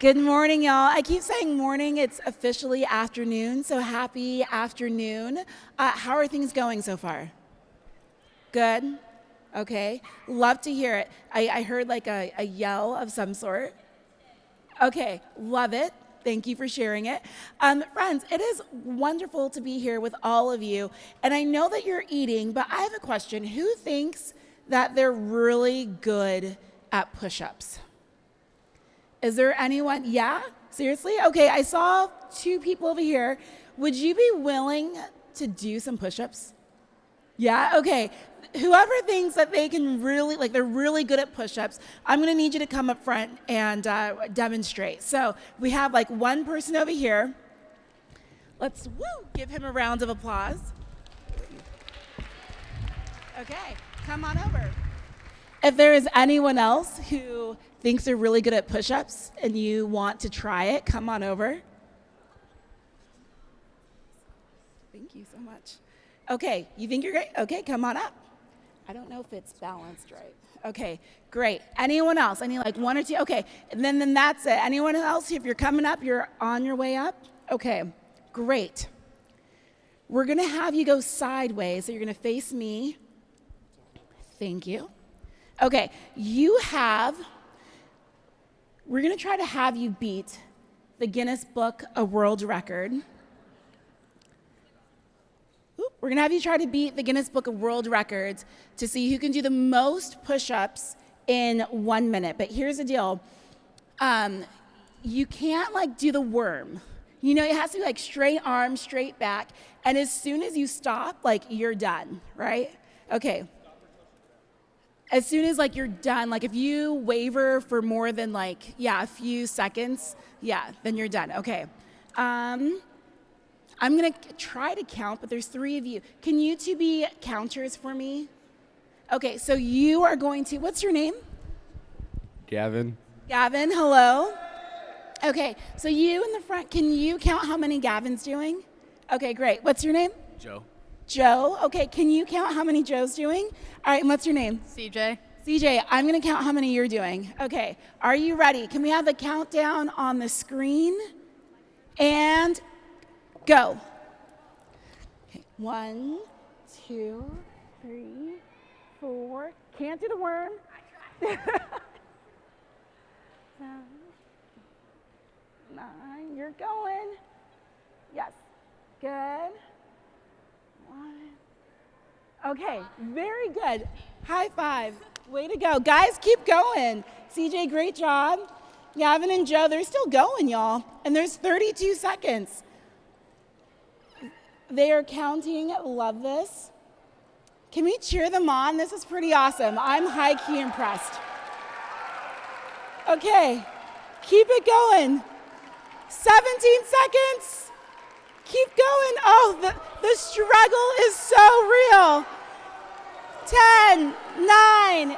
Good morning, y'all. I keep saying morning. It's officially afternoon, so happy afternoon. How are things going so far? Good? Okay. Love to hear it. I heard like a yell of some sort. Okay. Love it. Thank you for sharing it. Friends, it is wonderful to be here with all of you. And I know that you're eating, but I have a question. Who thinks that they're really good at push-ups? Is there anyone? Yeah? Seriously? Okay, I saw two people over here. Would you be willing to do some push-ups? Yeah? Okay. Whoever thinks that they can really, like they're really good at push-ups, I'm going to need you to come up front and demonstrate. So we have like one person over here. Let's give him a round of applause. Okay, come on over. If there is anyone else who thinks they're really good at push-ups and you want to try it, come on over. Thank you so much. Okay, you think you're great? Okay, come on up. I don't know if it's balanced right. Okay, great. Anyone else? I need like one or two. Okay, and then that's it. Anyone else? If you're coming up, you're on your way up? Okay, great. We're going to have you go sideways, so you're going to face me. Thank you. Okay, we're going to try to have you beat the Guinness Book of World Record. We're going to have you try to beat the Guinness Book of World Records to see who can do the most push-ups in 1 minute. But here's the deal. You can't like do the worm. You know, it has to be like straight arm, straight back. And as soon as you stop, like you're done, right? Okay. As soon as like you're done, like if you waver for more than like, a few seconds, then you're done. Okay. I'm going to try to count, but there's 3 of you. Can you two be counters for me? Okay, so you are going to, what's your name? Gavin. Gavin, hello. Okay, so you in the front, can you count how many Gavin's doing? Okay, great. What's your name? Joe. Joe. Okay, can you count how many Joe's doing? All right, and what's your name? CJ. CJ, I'm going to count how many you're doing. Okay, are you ready? Can we have the countdown on the screen? And go. Okay, 1, 2, 3, 4. Can't do the worm. 7, 9. You're going. Yes. Good. 1. Okay, very good. High five. Way to go. Guys, keep going. CJ, great job. Gavin and Joe, they're still going, y'all. And there's 32 seconds. They are counting. Love this. Can we cheer them on? This is pretty awesome. I'm high-key impressed. Okay, keep it going. 17 seconds. Keep going. Oh, the struggle is so real. 10, 9, 8,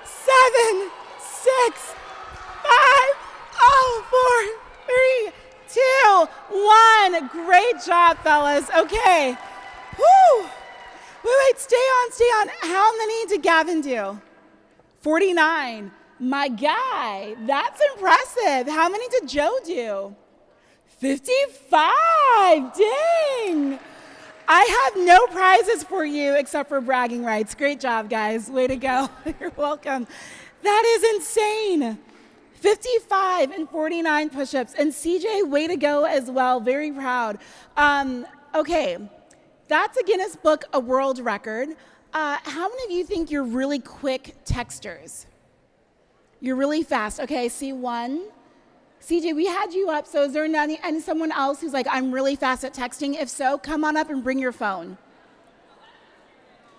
7, 6, 5, 4, 3, 2, 1. Great job, fellas. Okay. Whew. Wait, stay on. How many did Gavin do? 49. My guy, that's impressive. How many did Joe do? 55. Dang. I have no prizes for you except for bragging rights. Great job, guys. Way to go. You're welcome. That is insane. 55 and 49 push-ups. And CJ, way to go as well. Very proud. Okay, that's a Guinness Book of World Record. How many of you think you're really quick texters? You're really fast. Okay, I see one. CJ, we had you up, so is there any someone else who's like, I'm really fast at texting? If so, come on up and bring your phone.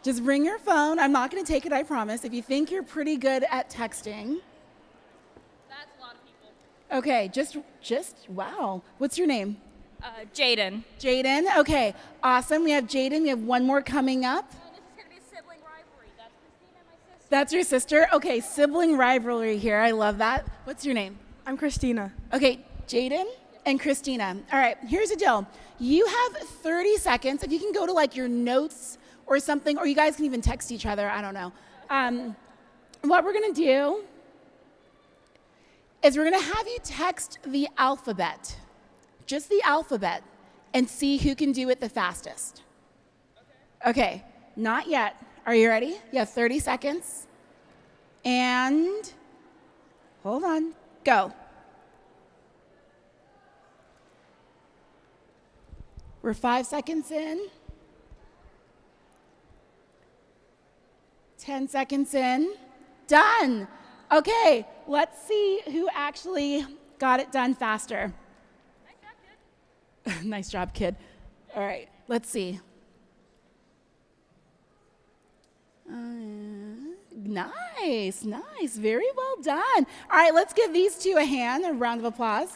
Just bring your phone. I'm not going to take it, I promise. If you think you're pretty good at texting. That's a lot of people. Okay, just wow. What's your name? Jaden. Jaden, okay, awesome. We have Jaden. We have one more coming up. This is going to be a sibling rivalry. That's Christina, my sister. That's your sister? Okay, sibling rivalry here. I love that. What's your name? I'm Christina. Okay, Jaden and Christina. All right, here's the deal. You have 30 seconds. If you can go to like your notes or something, or you guys can even text each other. I don't know. What we're going to do is we're going to have you text the alphabet, just the alphabet, and see who can do it the fastest. Okay, not yet. Are you ready? You have 30 seconds. And hold on, go. We're 5 seconds in. 10 seconds in. Done. Okay, let's see who actually got it done faster. Nice job, kid. All right, let's see. Nice. Very well done. All right, let's give these two a hand, a round of applause.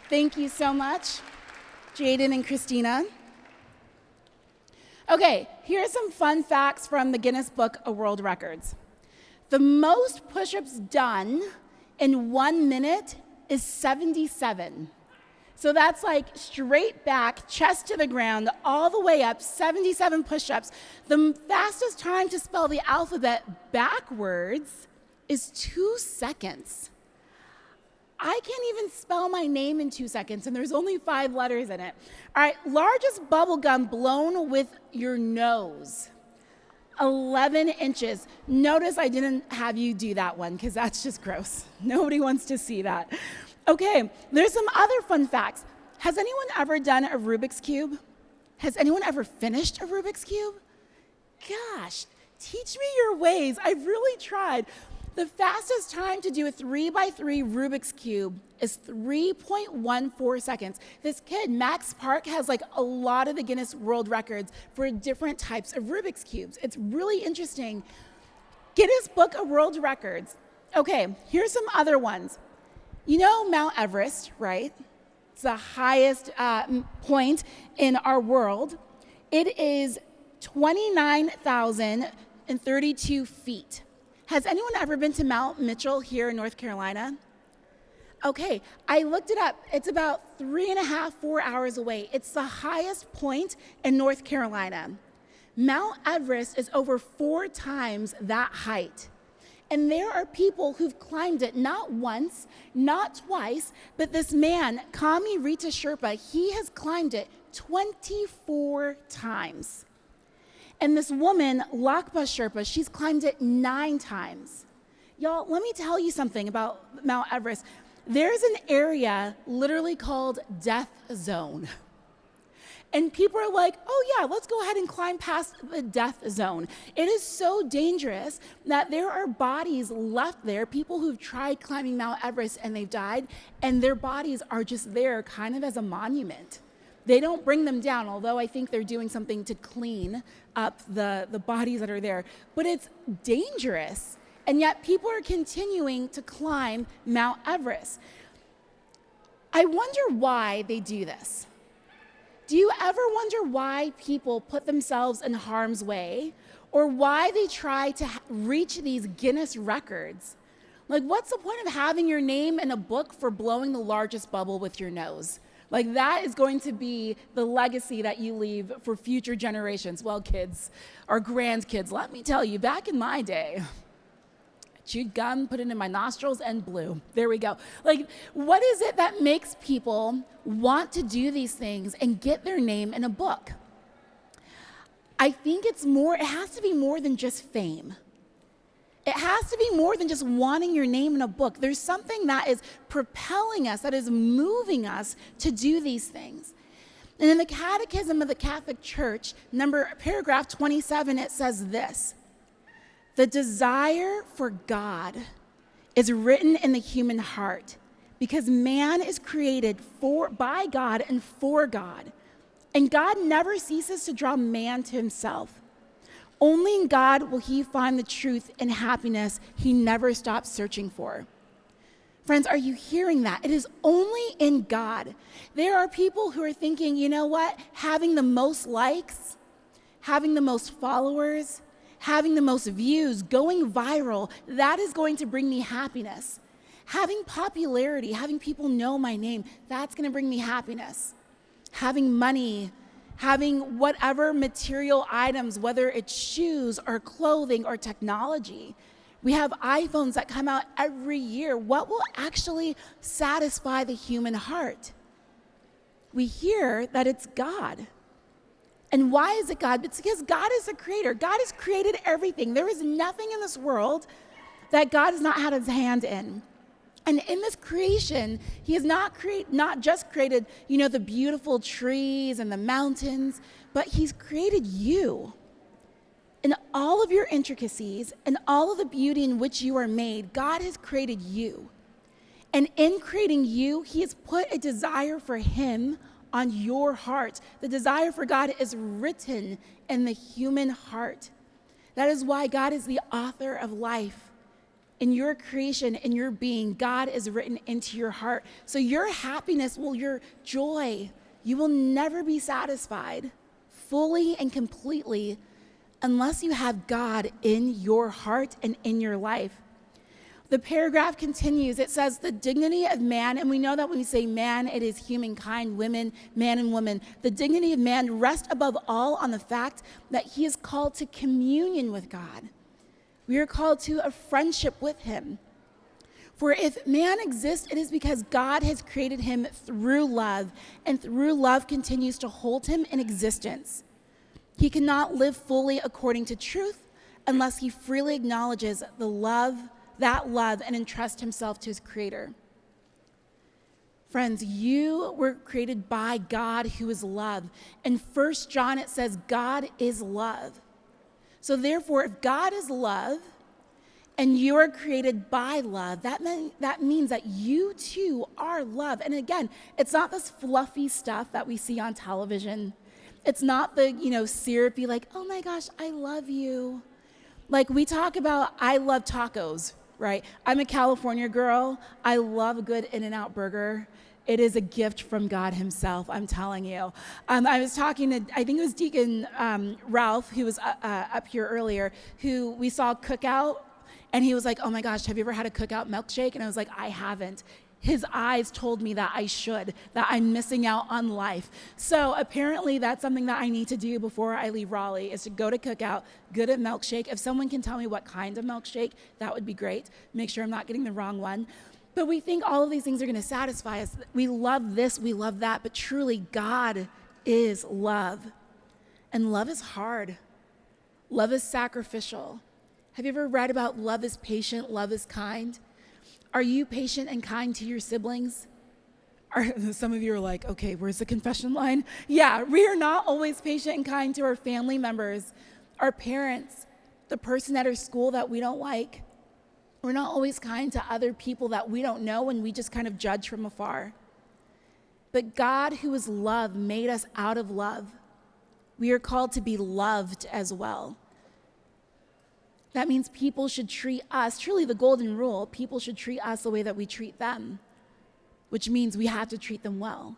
Thank you so much, Jaden and Christina. Okay, here are some fun facts from the Guinness Book of World Records. The most push-ups done in 1 minute is 77. So that's like straight back, chest to the ground, all the way up, 77 push-ups. The fastest time to spell the alphabet backwards is 2 seconds. I can't even spell my name in 2 seconds, and there's only 5 letters in it. All right, largest bubble gum blown with your nose. 11 inches. Notice I didn't have you do that one because that's just gross. Nobody wants to see that. Okay, there's some other fun facts. Has anyone ever done a Rubik's Cube? Has anyone ever finished a Rubik's Cube? Gosh, teach me your ways. I've really tried. The fastest time to do a 3x3 Rubik's Cube is 3.14 seconds. This kid, Max Park, has like a lot of the Guinness World Records for different types of Rubik's Cubes. It's really interesting. Guinness Book of World Records. Okay, here's some other ones. You know Mount Everest, right? It's the highest point in our world. It is 29,032 feet. Has anyone ever been to Mount Mitchell here in North Carolina? Okay, I looked it up. It's about 3.5, 4 hours away. It's the highest point in North Carolina. Mount Everest is over 4 times that height. And there are people who've climbed it not once, not twice, but this man, Kami Rita Sherpa, he has climbed it 24 times. And this woman, Lakpa Sherpa, she's climbed it 9 times. Y'all, let me tell you something about Mount Everest. There's an area literally called Death Zone. And people are like, oh yeah, let's go ahead and climb past the death zone. It is so dangerous that there are bodies left there, people who've tried climbing Mount Everest and they've died, and their bodies are just there kind of as a monument. They don't bring them down, although I think they're doing something to clean up the bodies that are there. But it's dangerous, and yet people are continuing to climb Mount Everest. I wonder why they do this. Do you ever wonder why people put themselves in harm's way, or why they try to reach these Guinness records? Like, what's the point of having your name in a book for blowing the largest bubble with your nose? Like, that is going to be the legacy that you leave for future generations. Well, kids, or grandkids, let me tell you, back in my day, chewed gum, put it in my nostrils, and blew. There we go. Like, what is it that makes people want to do these things and get their name in a book? I think it has to be more than just fame. It has to be more than just wanting your name in a book. There's something that is propelling us, that is moving us to do these things. And in the Catechism of the Catholic Church, paragraph 27, it says this: the desire for God is written in the human heart because man is created by God and for God. And God never ceases to draw man to himself. Only in God will he find the truth and happiness he never stops searching for. Friends, are you hearing that? It is only in God. There are people who are thinking, you know what? Having the most likes, having the most followers, having the most views, going viral, that is going to bring me happiness. Having popularity, having people know my name, that's going to bring me happiness. Having money, having whatever material items, whether it's shoes or clothing or technology. We have iPhones that come out every year. What will actually satisfy the human heart? We hear that it's God. And why is it God? It's because God is the creator. God has created everything. There is nothing in this world that God has not had his hand in. And in this creation, he has not just created, the beautiful trees and the mountains, but he's created you. In all of your intricacies and all of the beauty in which you are made, God has created you. And in creating you, he has put a desire for him on your heart. The desire for God is written in the human heart. That is why God is the author of life. In your creation, in your being, God is written into your heart. So your happiness, your joy, you will never be satisfied fully and completely unless you have God in your heart and in your life. The paragraph continues. It says, the dignity of man, and we know that when we say man, it is humankind, women, man and woman. The dignity of man rests above all on the fact that he is called to communion with God. We are called to a friendship with him. For if man exists, it is because God has created him through love, and through love continues to hold him in existence. He cannot live fully according to truth unless he freely acknowledges that love, and entrust himself to his creator. Friends, you were created by God who is love. In 1 John, it says God is love. So therefore, if God is love and you are created by love, that means that you too are love. And again, it's not this fluffy stuff that we see on television. It's not the, syrupy, like, oh my gosh, I love you. Like we talk about, I love tacos, right? I'm a California girl. I love a good In-N-Out burger. It is a gift from God himself, I'm telling you. I was talking to, I think it was Deacon Ralph, who was up here earlier, who we saw Cookout, and he was like, oh my gosh, have you ever had a Cookout milkshake? And I was like, I haven't. His eyes told me that I should, that I'm missing out on life. So apparently that's something that I need to do before I leave Raleigh, is to go to Cookout, good at milkshake. If someone can tell me what kind of milkshake, that would be great. Make sure I'm not getting the wrong one. But we think all of these things are going to satisfy us. We love this, we love that, but truly God is love. And love is hard. Love is sacrificial. Have you ever read about love is patient, love is kind? Are you patient and kind to your siblings? Some of you are like, okay, where's the confession line? Yeah, we are not always patient and kind to our family members, our parents, the person at our school that we don't like. We're not always kind to other people that we don't know, and we just kind of judge from afar. But God, who is love, made us out of love. We are called to be loved as well. That means people should treat us, truly the golden rule, people should treat us the way that we treat them, which means we have to treat them well.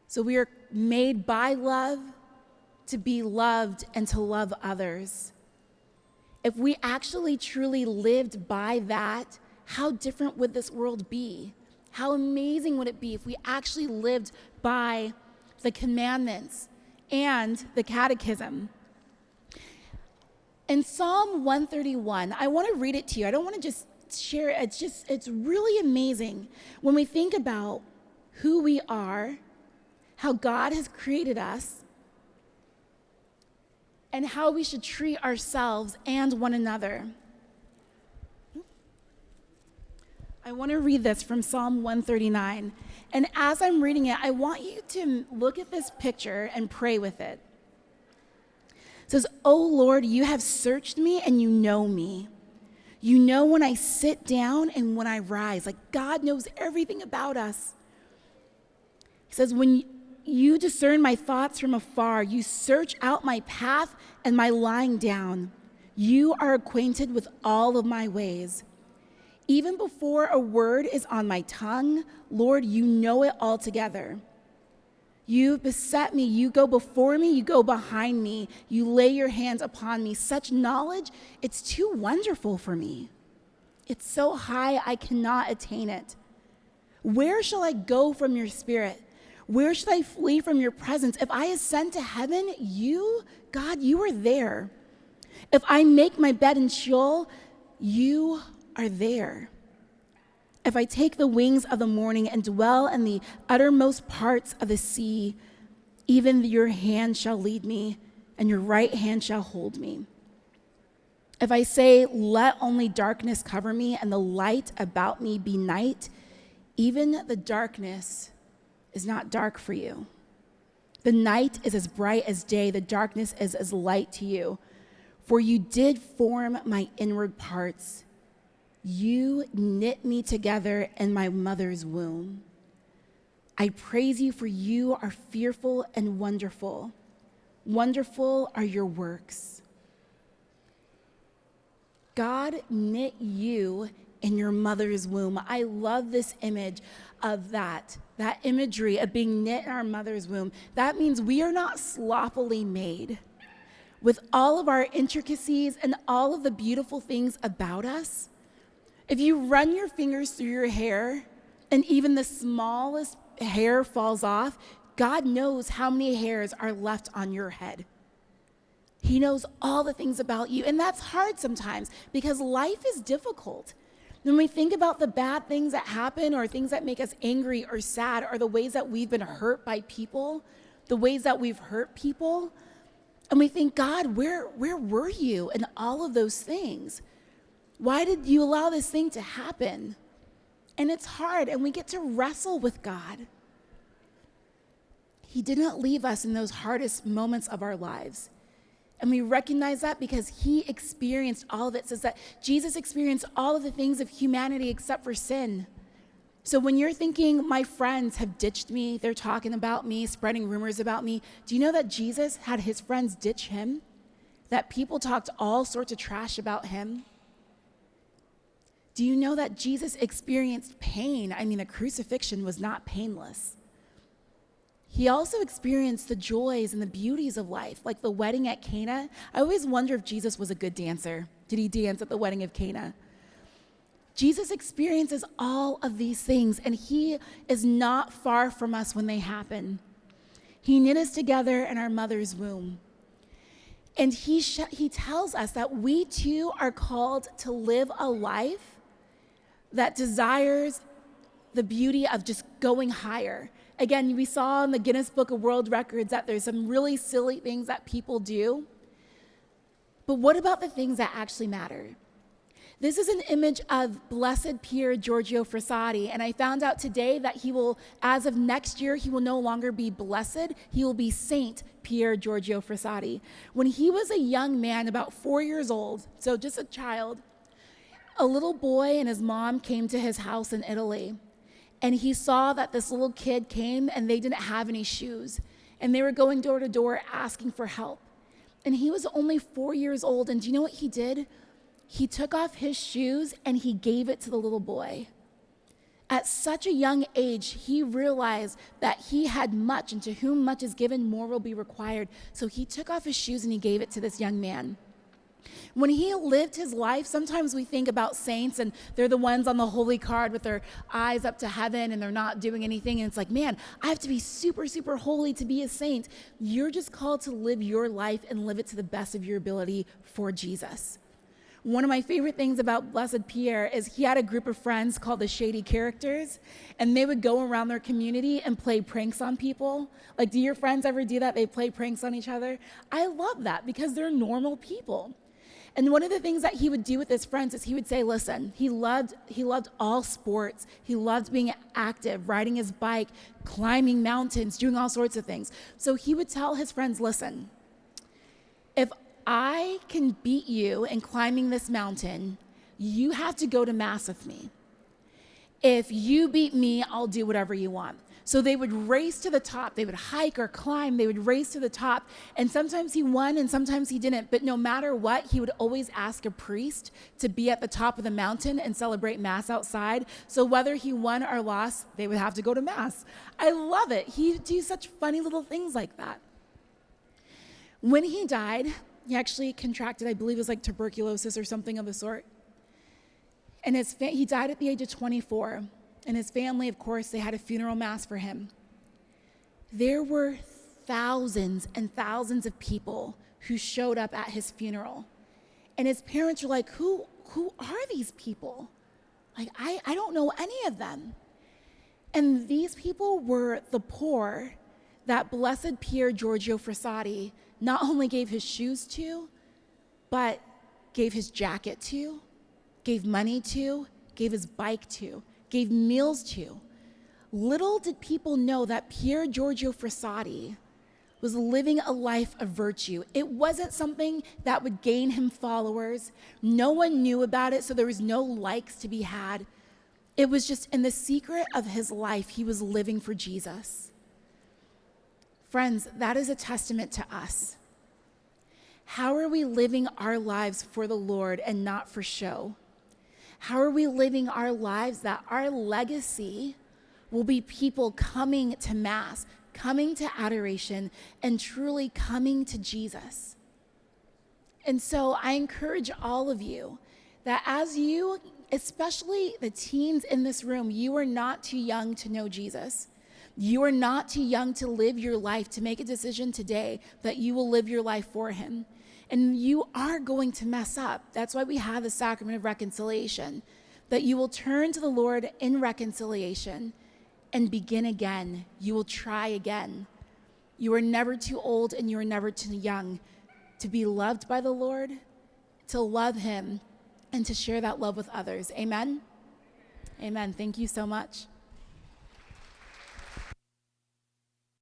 So we are made by love to be loved and to love others. If we actually truly lived by that, how different would this world be? How amazing would it be if we actually lived by the commandments and the catechism? In Psalm 131, I want to read it to you. I don't want to just share it. It's really amazing when we think about who we are, how God has created us, and how we should treat ourselves and one another. I want to read this from Psalm 139. And as I'm reading it, I want you to look at this picture and pray with it. It says, "O Lord, you have searched me and you know me. You know when I sit down and when I rise." Like God knows everything about us. He says, "When you discern my thoughts from afar, you search out my path and my lying down. You are acquainted with all of my ways. Even before a word is on my tongue, Lord, you know it altogether. You beset me, you go before me, you go behind me, you lay your hands upon me. Such knowledge, it's too wonderful for me. It's so high I cannot attain it. Where shall I go from your spirit? Where should I flee from your presence? If I ascend to heaven, you, God, you are there. If I make my bed in Sheol, you are there. If I take the wings of the morning and dwell in the uttermost parts of the sea, even your hand shall lead me, and your right hand shall hold me. If I say, let only darkness cover me, and the light about me be night, even the darkness is not dark for you. The night is as bright as day, the darkness is as light to you. For you did form my inward parts. You knit me together in my mother's womb. I praise you, for you are fearful and wonderful. Wonderful are your works. God knit you in your mother's womb. I love this image of that imagery of being knit in our mother's womb. That means we are not sloppily made. With all of our intricacies and all of the beautiful things about us, if you run your fingers through your hair and even the smallest hair falls off, God knows how many hairs are left on your head. He knows all the things about you, and that's hard sometimes because life is difficult. When we think about the bad things that happen or things that make us angry or sad or the ways that we've been hurt by people, the ways that we've hurt people, and we think, God, where were you in all of those things? Why did you allow this thing to happen? And it's hard, and we get to wrestle with God. He didn't leave us in those hardest moments of our lives. And we recognize that because he experienced all of it. It says that Jesus experienced all of the things of humanity except for sin. So when you're thinking, my friends have ditched me, they're talking about me, spreading rumors about me, do you know that Jesus had his friends ditch him? That people talked all sorts of trash about him? Do you know that Jesus experienced pain? I mean, the crucifixion was not painless. He also experienced the joys and the beauties of life, like the wedding at Cana. I always wonder if Jesus was a good dancer. Did he dance at the wedding of Cana? Jesus experiences all of these things, and he is not far from us when they happen. He knit us together in our mother's womb. And he tells us that we too are called to live a life that desires the beauty of just going higher. Again, we saw in the Guinness Book of World Records that there's some really silly things that people do. But what about the things that actually matter? This is an image of Blessed Pier Giorgio Frassati, and I found out today that he will, as of next year, he will no longer be blessed, he will be Saint Pier Giorgio Frassati. When he was a young man, about 4 years old, so just a child, a little boy and his mom came to his house in Italy, and he saw that this little kid came and they didn't have any shoes, and they were going door to door asking for help. And he was only 4 years old, and do you know what he did? He took off his shoes and he gave it to the little boy. At such a young age, he realized that he had much, and to whom much is given, more will be required. So he took off his shoes and he gave it to this young man. When he lived his life, sometimes we think about saints and they're the ones on the holy card with their eyes up to heaven and they're not doing anything. And it's like, man, I have to be super, super holy to be a saint. You're just called to live your life and live it to the best of your ability for Jesus. One of my favorite things about Blessed Pierre is he had a group of friends called the Shady Characters, and they would go around their community and play pranks on people. Like, do your friends ever do that? They play pranks on each other? I love that because they're normal people. And one of the things that he would do with his friends is he would say, listen, he loved all sports. He loved being active, riding his bike, climbing mountains, doing all sorts of things. So he would tell his friends, listen, if I can beat you in climbing this mountain, you have to go to mass with me. If you beat me, I'll do whatever you want. So they would race to the top. They would hike or climb. They would race to the top. And sometimes he won and sometimes he didn't. But no matter what, he would always ask a priest to be at the top of the mountain and celebrate mass outside. So whether he won or lost, they would have to go to mass. I love it. He would do such funny little things like that. When he died, he actually contracted, I believe it was like tuberculosis or something of the sort. And he died at the age of 24. And his family, of course, they had a funeral mass for him. There were thousands and thousands of people who showed up at his funeral. And his parents were like, who are these people? Like, I don't know any of them. And these people were the poor that blessed Pier Giorgio Frassati not only gave his shoes to, but gave his jacket to, gave money to, gave his bike to, gave meals to. Little did people know that Pier Giorgio Frassati was living a life of virtue. It wasn't something that would gain him followers. No one knew about it, so there was no likes to be had. It was just in the secret of his life, he was living for Jesus. Friends, that is a testament to us. How are we living our lives for the Lord and not for show? How are we living our lives that our legacy will be people coming to Mass, coming to adoration, and truly coming to Jesus? And so I encourage all of you that as you, especially the teens in this room, you are not too young to know Jesus. You are not too young to live your life, to make a decision today that you will live your life for him. And you are going to mess up. That's why we have the sacrament of reconciliation, that you will turn to the Lord in reconciliation and begin again. You will try again. You are never too old and you are never too young to be loved by the Lord, to love him, and to share that love with others. Amen? Amen. Thank you so much.